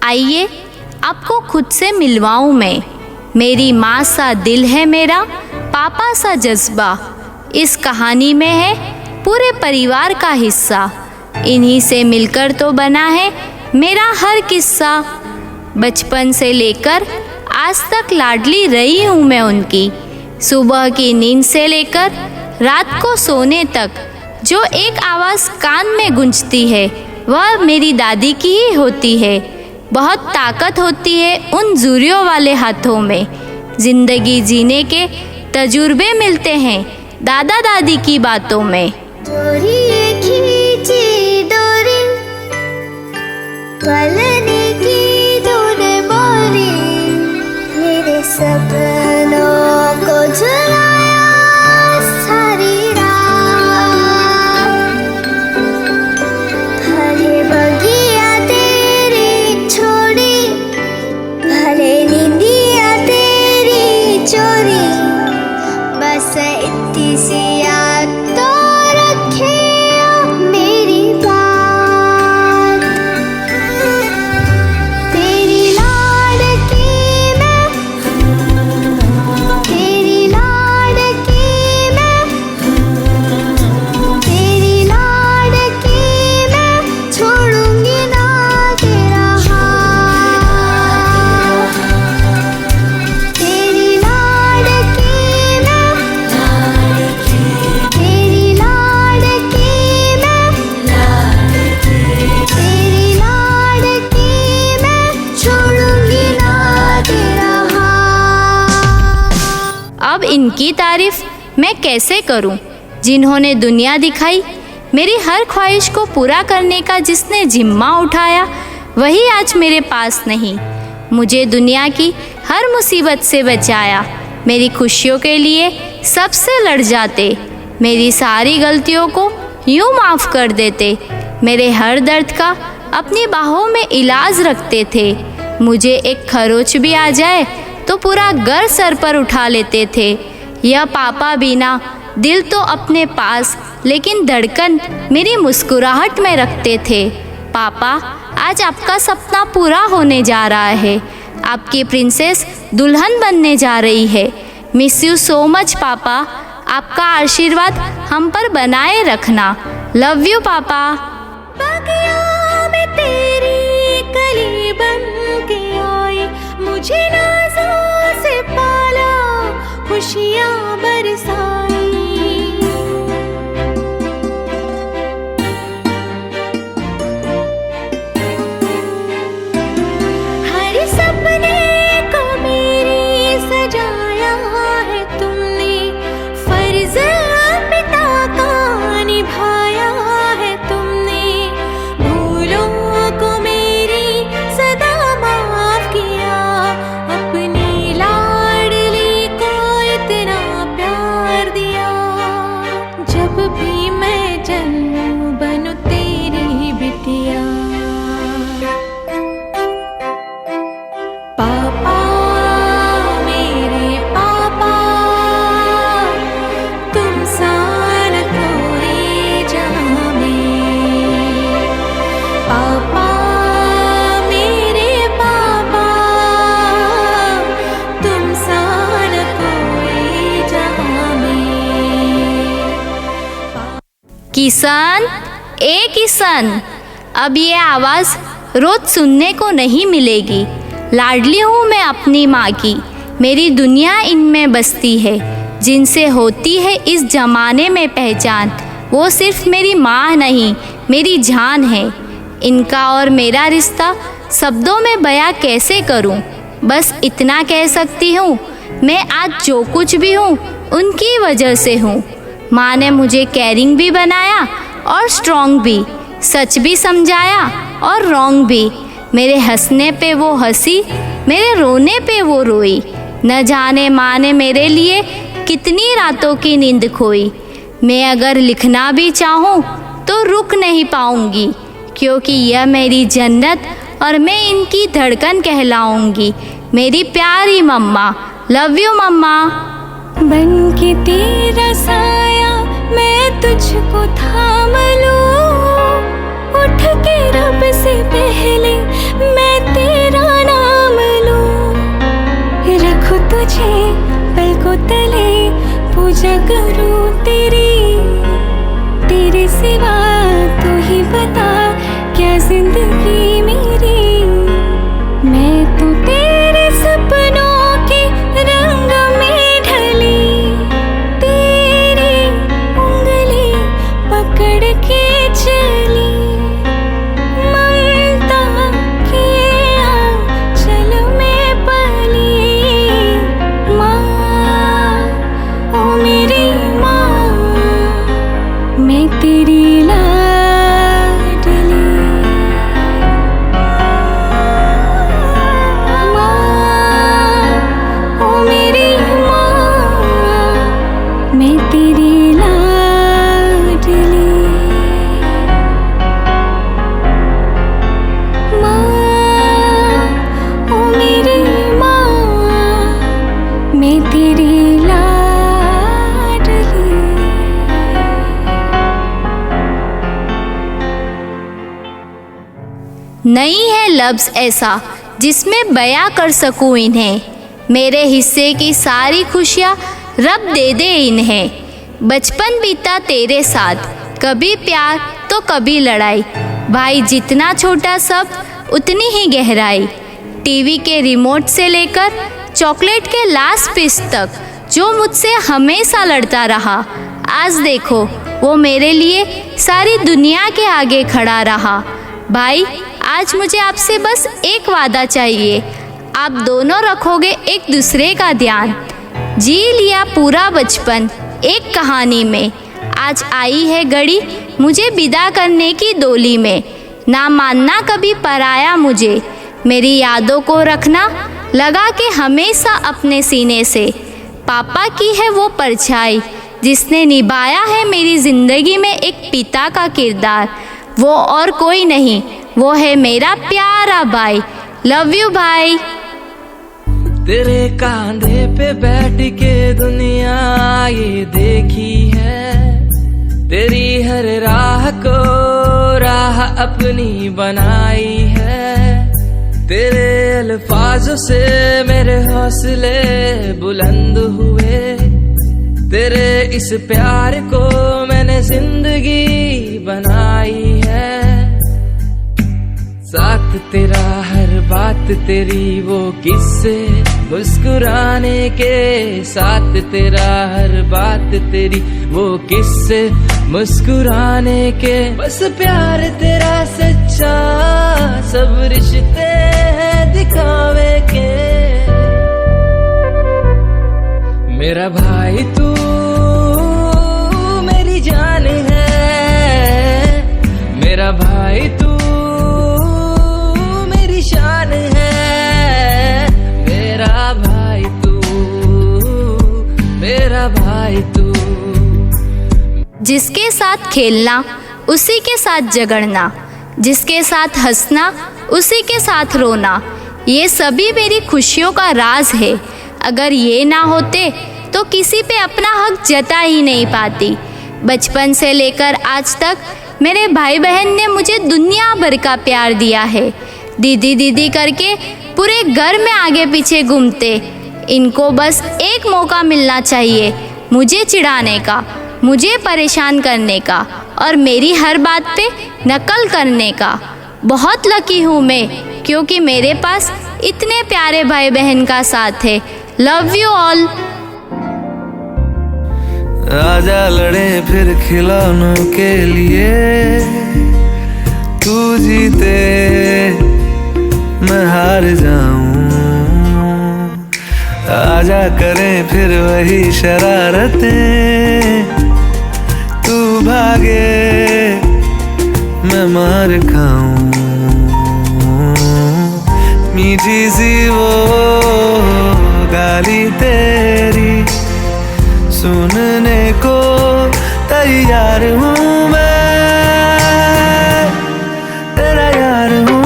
आइए आपको खुद से मिलवाऊं मैं। मेरी माँ सा दिल है मेरा, पापा सा जज्बा। इस कहानी में है पूरे परिवार का हिस्सा। इन्हीं से मिलकर तो बना है मेरा हर किस्सा। बचपन से लेकर आज तक लाडली रही हूँ मैं उनकी। सुबह की नींद से लेकर रात को सोने तक जो एक आवाज़ कान में गूंजती है वह मेरी दादी की ही होती है। बहुत ताकत होती है उन जूरियों वाले हाथों में। जिंदगी जीने के तजुर्बे मिलते हैं दादा दादी की बातों में। डोरी खींची डोरी, पलने की धुन बोली, मेरे सपनों को झुलाया सारी रात। भले बगिया तेरी छोड़ी, भले नींदिया तेरी चोरी, बस इतनी सी याद तो रखे मेरी बात। तेरी लाडकी मैं, तेरी लाडकी मैं, तेरी लाडकी मैं, छोड़ूंगी ना तेरा हाथ। तेरी लाडकी मैं, तेरी लाडकी मैं, तेरी लाडकी मैं, छोड़ूंगी ना तेरा हाथ। अब इनकी तारीफ मैं कैसे करूं, जिन्होंने दुनिया दिखाई। मेरी हर ख्वाहिश को पूरा करने का जिसने जिम्मा उठाया वही आज मेरे पास नहीं। मुझे दुनिया की हर मुसीबत से बचाया। मेरी खुशियों के लिए सबसे लड़ जाते, मेरी सारी गलतियों को यूं माफ़ कर देते, मेरे हर दर्द का अपनी बाहों में इलाज रखते थे। मुझे एक खरोच भी आ जाए तो पूरा घर सर पर उठा लेते थे। यह पापा बिना दिल तो अपने पास, लेकिन धड़कन मेरी मुस्कुराहट में रखते थे। पापा, आज आपका सपना पूरा होने जा रहा है। आपकी प्रिंसेस दुल्हन बनने जा रही है। मिस यू सो मच पापा। आपका आशीर्वाद हम पर बनाए रखना। लव यू पापा। बगिया में तेरी कली बन के आई, मुझे नाज़ों से पाला, खुशियाँ बरसाई। हर सपने को मेरी सजाया है तुमने, फर्ज पिता का निभाया है तुमने। भूलों को मेरी सदा माफ किया, अपनी लाडली को इतना प्यार दिया। जब भी मैं जन्मूं बनूं तेरी बिटिया। पापा मेरे पापा, तुम सा न कोई जहां में। पापा मेरे पापा, तुम सा न कोई जहां में। किसान ए किसान, अब ये आवाज़ रोज सुनने को नहीं मिलेगी। लाडली हूँ मैं अपनी माँ की, मेरी दुनिया इनमें बसती है। जिनसे होती है इस ज़माने में पहचान, वो सिर्फ मेरी माँ नहीं मेरी जान है। इनका और मेरा रिश्ता शब्दों में बयां कैसे करूँ। बस इतना कह सकती हूँ, मैं आज जो कुछ भी हूँ उनकी वजह से हूँ। माँ ने मुझे केयरिंग भी बनाया और स्ट्रॉन्ग भी, सच भी समझाया और रॉन्ग भी। मेरे हंसने पे वो हंसी, मेरे रोने पे वो रोई। न जाने माँ ने मेरे लिए कितनी रातों की नींद खोई। मैं अगर लिखना भी चाहूँ तो रुक नहीं पाऊँगी, क्योंकि यह मेरी जन्नत और मैं इनकी धड़कन कहलाऊँगी। मेरी प्यारी मम्मा, लव यू मम्मा। बन के तेरा साया मैं तुझको थाम लूं, उठ के रब से पहले मैं तेरा पूजा करूं तेरी, तेरे सिवा तू ही बता क्या जिंदगी मेरी। मैं तो तेरे सपनों के रंग में ढली, तेरी उंगली पकड़ के चली, ममता के आंचल में पली। माँ, ओ मेरी माँ, मैं तेरी लाडली। माँ, ओ मेरी माँ, मैं तेरी लाडली। माँ, ओ मेरी माँ, मैं तेरी लाडली। नहीं है लफ्ज़ ऐसा जिसमें बयां कर सकूं इन्हें, मेरे हिस्से की सारी खुशियाँ रब दे दे इन्हें। बचपन बीता तेरे साथ, कभी प्यार तो कभी लड़ाई, भाई जितना छोटा सब उतनी ही गहराई। टीवी के रिमोट से लेकर चॉकलेट के लास्ट पीस तक जो मुझसे हमेशा लड़ता रहा, आज देखो वो मेरे लिए सारी दुनिया के आगे खड़ा रहा। भाई आज मुझे आपसे बस एक वादा चाहिए, आप दोनों रखोगे एक दूसरे का ध्यान। जी लिया पूरा बचपन एक कहानी में, आज आई है घड़ी मुझे विदा करने की डोली में। ना मानना कभी पराया मुझे, मेरी यादों को रखना लगा के हमेशा अपने सीने से। पापा की है वो परछाई जिसने निभाया है मेरी ज़िंदगी में एक पिता का किरदार, वो और कोई नहीं, वो है मेरा प्यारा भाई। लव यू भाई। तेरे कांधे पे बैठ के दुनिया ये देखी है, तेरी हर राह को राह अपनी बनाई है। तेरे अल्फाजों से मेरे हौसले बुलंद हुए, तेरे इस प्यार को मैंने जिंदगी बनाई है। साथ तेरा हर बात तेरी वो किस्से मुस्कुराने के, साथ तेरा हर बात तेरी वो किस्से मुस्कुराने के। बस प्यार तेरा सच्चा, सब रिश्ते हैं दिखावे के। मेरा भाई तू मेरी जान है, मेरा भाई तू मेरी शान है। मेरा भाई तू, मेरा भाई तू। जिसके साथ खेलना उसी के साथ झगड़ना, जिसके साथ हंसना उसी के साथ रोना, ये सभी मेरी खुशियों का राज है। अगर ये ना होते तो किसी पे अपना हक जता ही नहीं पाती। बचपन से लेकर आज तक मेरे भाई बहन ने मुझे दुनिया भर का प्यार दिया है। दीदी दीदी करके पूरे घर में आगे पीछे घूमते। इनको बस एक मौका मिलना चाहिए मुझे चिढ़ाने का, मुझे परेशान करने का और मेरी हर बात पे नकल करने का। बहुत लकी हूँ मैं क्योंकि मेरे पास इतने प्यारे भाई बहन का साथ है। Love you all. आजा लड़े फिर खिलौनों के लिए, तू जीते मैं हार जाऊं। आजा करें फिर वही शरारतें, तू भागे मैं मार खाऊं। मीठी सी वो गाली तेरी सुनने को तैयार हूँ मैं, तेरा यार हूँ।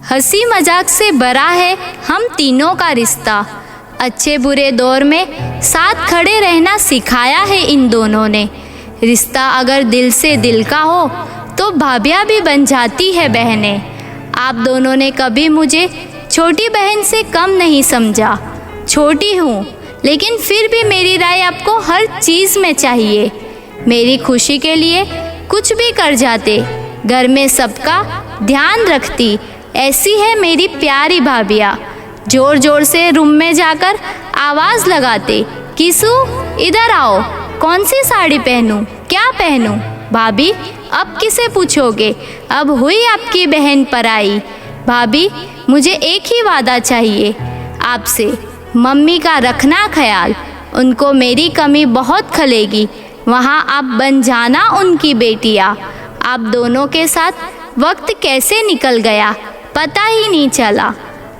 हंसी मजाक से भरा है हम तीनों का रिश्ता। अच्छे बुरे दौर में साथ खड़े रहना सिखाया है इन दोनों ने। रिश्ता अगर दिल से दिल का हो तो भाभियाँ भी बन जाती है बहनें। आप दोनों ने कभी मुझे छोटी बहन से कम नहीं समझा। छोटी हूँ, लेकिन फिर भी मेरी राय आपको हर चीज़ में चाहिए। मेरी खुशी के लिए कुछ भी कर जाते, घर में सबका ध्यान रखती। ऐसी है मेरी प्यारी भाभियाँ। जोर जोर से रूम में जाकर आवाज़ लगाते, किसू इधर आओ, कौन सी साड़ी पहनूं, क्या पहनूं? भाभी अब किसे पूछोगे, अब हुई आपकी बहन पराई। भाभी मुझे एक ही वादा चाहिए आपसे, मम्मी का रखना ख्याल। उनको मेरी कमी बहुत खलेगी, वहाँ आप बन जाना उनकी बेटियाँ। आप दोनों के साथ वक्त कैसे निकल गया पता ही नहीं चला।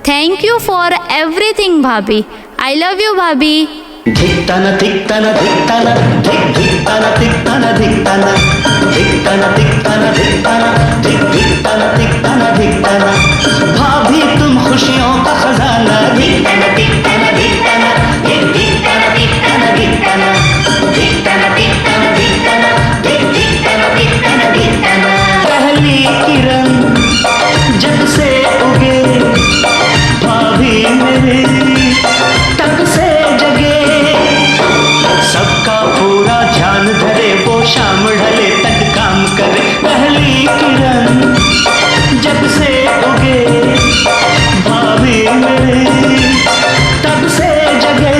थैंक यू फॉर एवरीथिंग भाभी। आई लव यू भाभी। धिक्ताना धिक्ताना धिक्ताना धिक्ताना धिक्ताना धिक्ताना धिक्ताना धिक्ताना धिक्ताना धिक्ताना धिक्ताना धिक्ताना। भाभी तुम खुशियों का खजाना। धिक्ताना धिक्ताना धिक्ताना धिक्ताना धिक्ताना धिक्ताना धिक्ताना धिक्ताना धिक्ताना धिक्ताना धिक्ताना धिक्ताना। पहली किरण जब से उगे भाभी मेरी तब से जगे। सबका पूरा ध्यान धरे, वो शाम ढले तक काम करे। पहली किरण जब से उगे भाभी मेरी तब से जगे।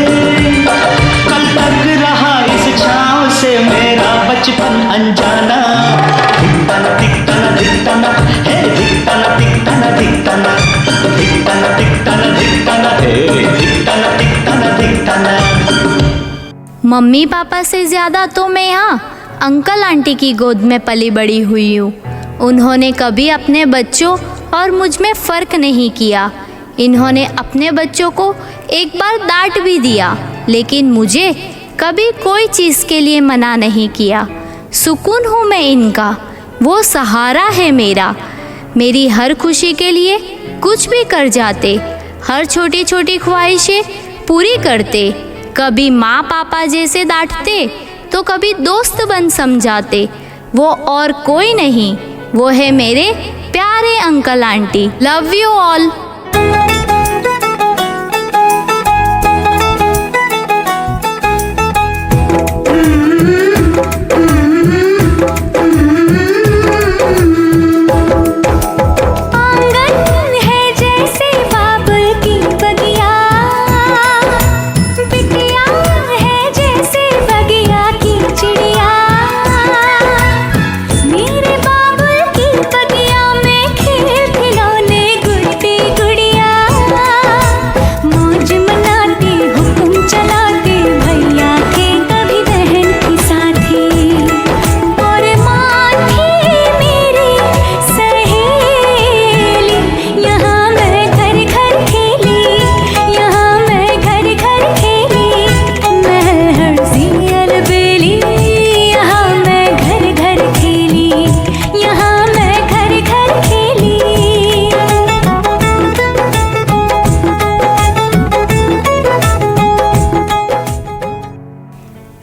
कल तक रहा इस छाँव से मेरा बचपन अनजाना। धिक्ताना धिक्ताना धिक्ताना हे धिक्ताना धिक्ताना धिक्ताना धिक्ताना धिक्ताना धिक्ताना हे धिक्ताना धिक्ताना धिक्ताना। मम्मी पापा से ज़्यादा तो मैं यहाँ अंकल आंटी की गोद में पली बड़ी हुई हूँ। उन्होंने कभी अपने बच्चों और मुझ में फ़र्क नहीं किया। इन्होंने अपने बच्चों को एक बार डांट भी दिया, लेकिन मुझे कभी कोई चीज़ के लिए मना नहीं किया। सुकून हूँ मैं इनका, वो सहारा है मेरा। मेरी हर खुशी के लिए कुछ भी कर जाते, हर छोटी छोटी ख्वाहिशें पूरी करते। कभी माँ पापा जैसे डांटते तो कभी दोस्त बन समझाते। वो और कोई नहीं, वो है मेरे प्यारे uncle aunty. Love you all.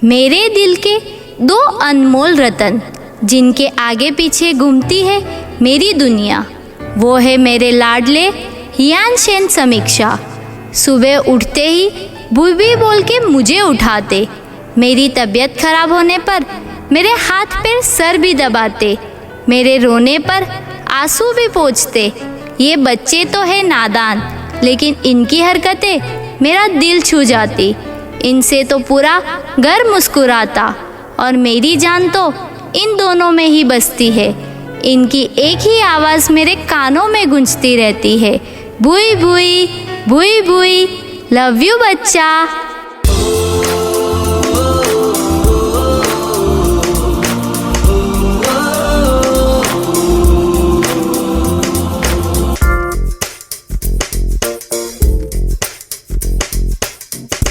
मेरे दिल के दो अनमोल रतन, जिनके आगे पीछे घूमती है मेरी दुनिया, वो है मेरे लाडले हियानशेन समीक्षा। सुबह उठते ही बुबी बोल के मुझे उठाते, मेरी तबीयत खराब होने पर मेरे हाथ पैर सर भी दबाते, मेरे रोने पर आंसू भी पोंछते। ये बच्चे तो है नादान, लेकिन इनकी हरकतें मेरा दिल छू जाती। इनसे तो पूरा घर मुस्कुराता, और मेरी जान तो इन दोनों में ही बसती है। इनकी एक ही आवाज़ मेरे कानों में गूंजती रहती है, भूई भूई भूई भूई। लव यू बच्चा।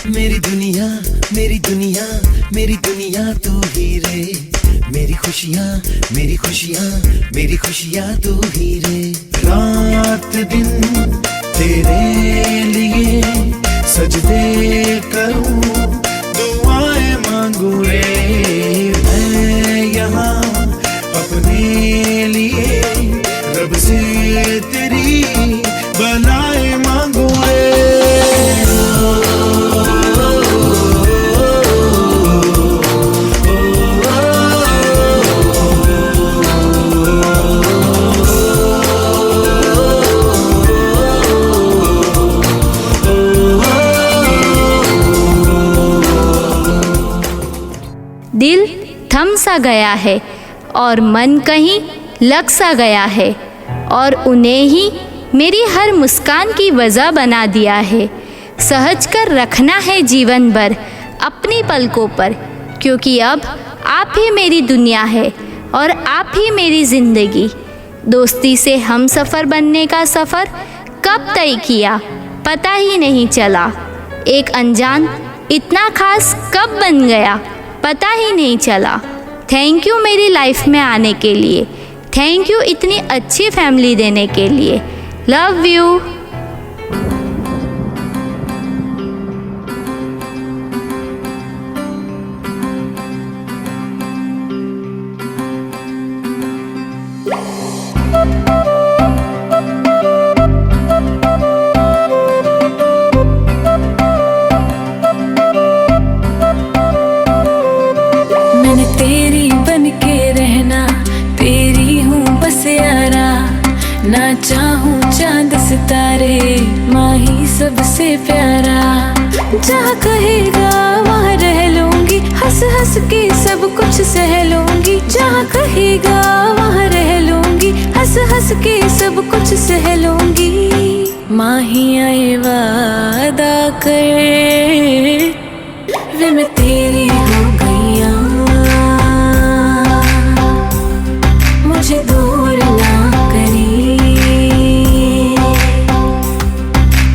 मेरी दुनिया मेरी दुनिया मेरी दुनिया तू ही रे। मेरी खुशियाँ मेरी खुशियाँ मेरी खुशियाँ तू ही रे। रात दिन तेरे लिए सजदे करूं, दुआएं मांगू रे। मैं यहाँ अपने लिए रब से तेरी दिल थम सा गया है और मन कहीं लग सा गया है, और उन्हें ही मेरी हर मुस्कान की वजह बना दिया है। सहज कर रखना है जीवन भर अपनी पलकों पर, क्योंकि अब आप ही मेरी दुनिया है और आप ही मेरी ज़िंदगी। दोस्ती से हम सफ़र बनने का सफ़र कब तय किया पता ही नहीं चला। एक अनजान इतना खास कब बन गया पता ही नहीं चला। थैंक यू मेरी लाइफ में आने के लिए, थैंक यू इतनी अच्छी फैमिली देने के लिए। Love you. मैंने तेरी बन के रहना, तेरी हूँ बस यारा। ना चाहूँ चांद सितारे, माँ ही सबसे प्यारा। जहाँ कहेगा वहाँ रह लूंगी, हंस हंस के सब कुछ सह लूंगी। जहाँ कहेगा वहाँ रह लूंगी, हंस हंस के सब कुछ सह लूंगी। माँ ही आए वादा कर, वे मैं तेरी हो गईया। मुझे दूर ना करी,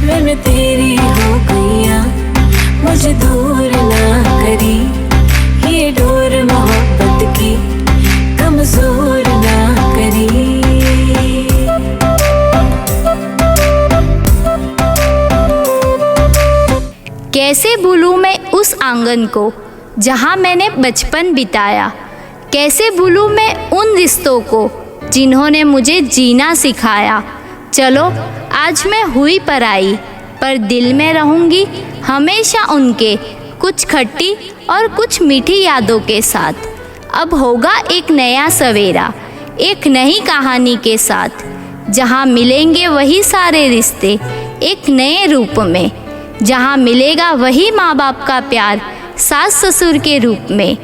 वे मैं तेरी हो गईया। मुझे दूर ना करी, ये डोर मोहब्बत की कमजोर ना करी। कैसे भूलूं मैं उस आंगन को जहाँ मैंने बचपन बिताया। कैसे भूलूं मैं उन रिश्तों को जिन्होंने मुझे जीना सिखाया। चलो आज मैं हुई पराई, पर दिल में रहूँगी हमेशा उनके, कुछ खट्टी और कुछ मीठी यादों के साथ। अब होगा एक नया सवेरा, एक नई कहानी के साथ, जहाँ मिलेंगे वही सारे रिश्ते एक नए रूप में। जहाँ मिलेगा वही माँ बाप का प्यार सास ससुर के रूप में।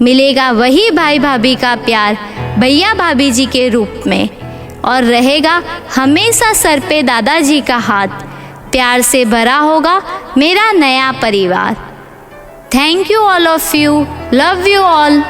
मिलेगा वही भाई भाभी का प्यार भैया भाभी जी के रूप में। और रहेगा हमेशा सर पे दादाजी का हाथ, प्यार से भरा होगा मेरा नया परिवार। Thank you all of you, love you all.